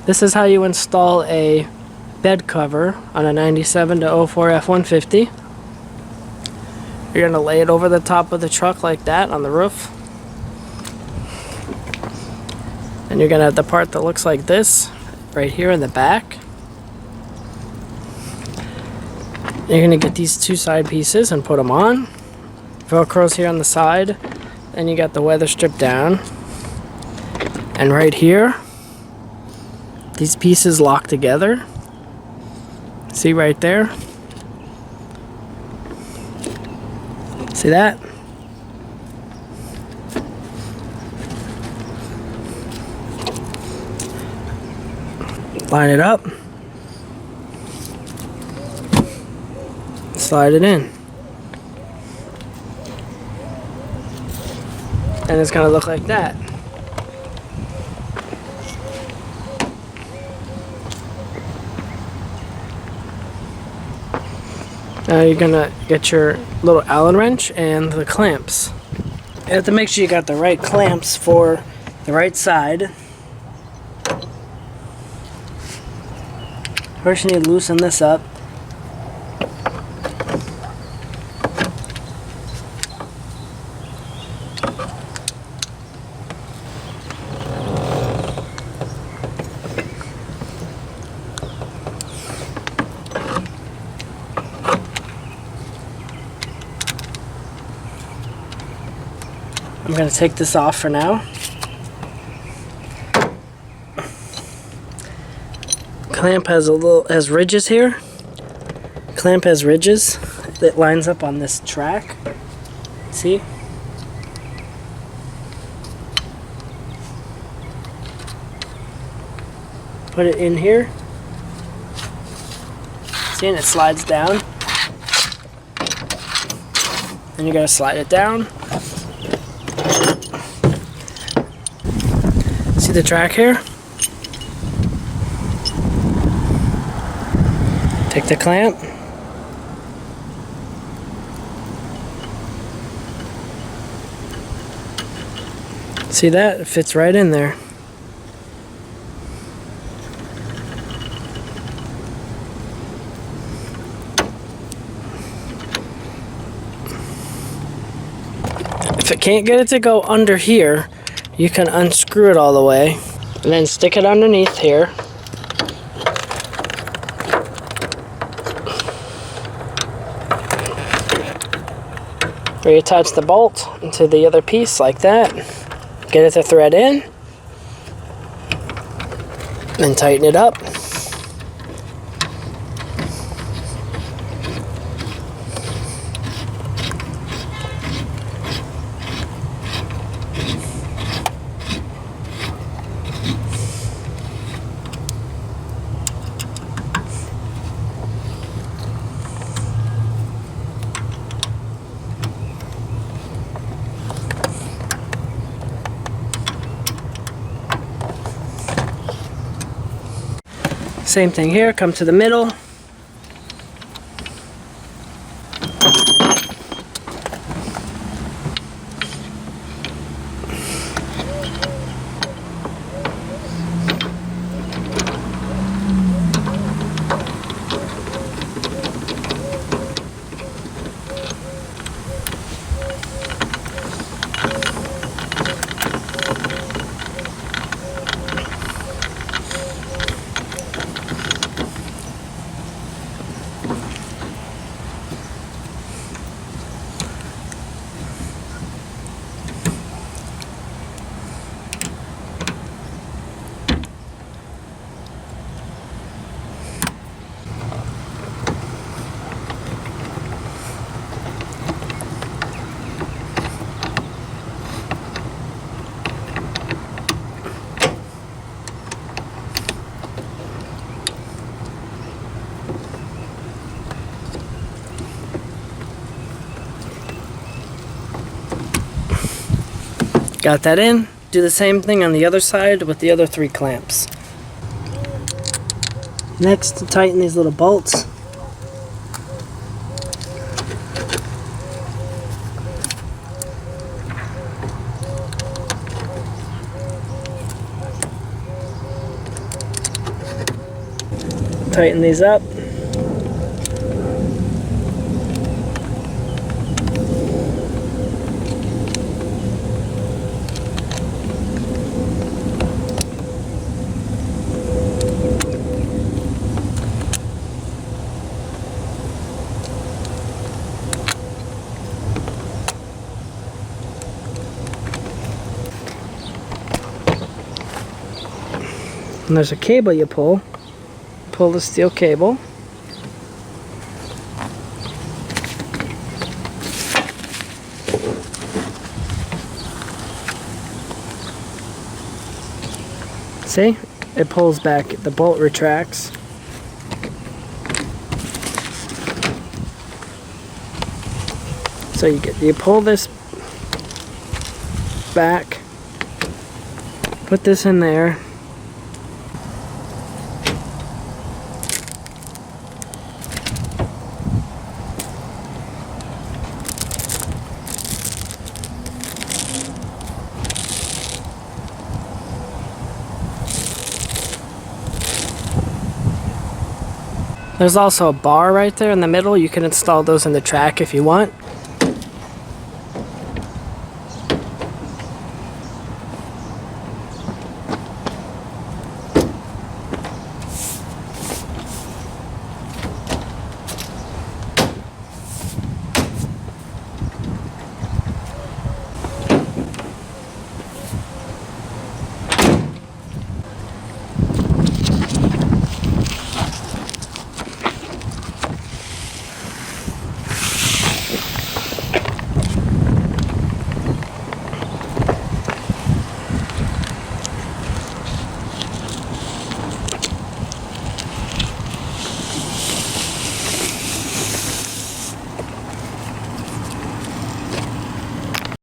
This is how you install a bed cover on a 97 to 04 F-150. You're going to lay it over the top of the truck like that on the roof. And you're going to have the part that looks like this right here in the back. You're going to get these two side pieces and put them on. Velcro's here on the side. Then you got the weather strip down. And right here, these pieces lock together. See right there? See that? Line it up. Slide it in. And it's going to look like that. Now you're going to get your little Allen wrench and the clamps. You have to make sure you got the right clamps for the right side. First you need to loosen this up. I'm going to take this off for now. Clamp has ridges here. Clamp has ridges that lines up on this track. See? Put it in here. See, and it slides down. And you gotta slide it down. See the track here? Take the clamp. See that? It fits right in there. If it can't get it to go under here, you can unscrew it all the way and then stick it underneath here. Reattach the bolt into the other piece like that. Get it to thread in. Then tighten it up. Same thing here, come to the middle. Got that in. Do the same thing on the other side with the other 3 clamps. Next, to tighten these little bolts. Tighten these up. And there's a cable you pull. Pull the steel cable. See? It pulls back. The bolt retracts. So you pull this back. Put this in there. There's also a bar right there in the middle. You can install those in the track if you want.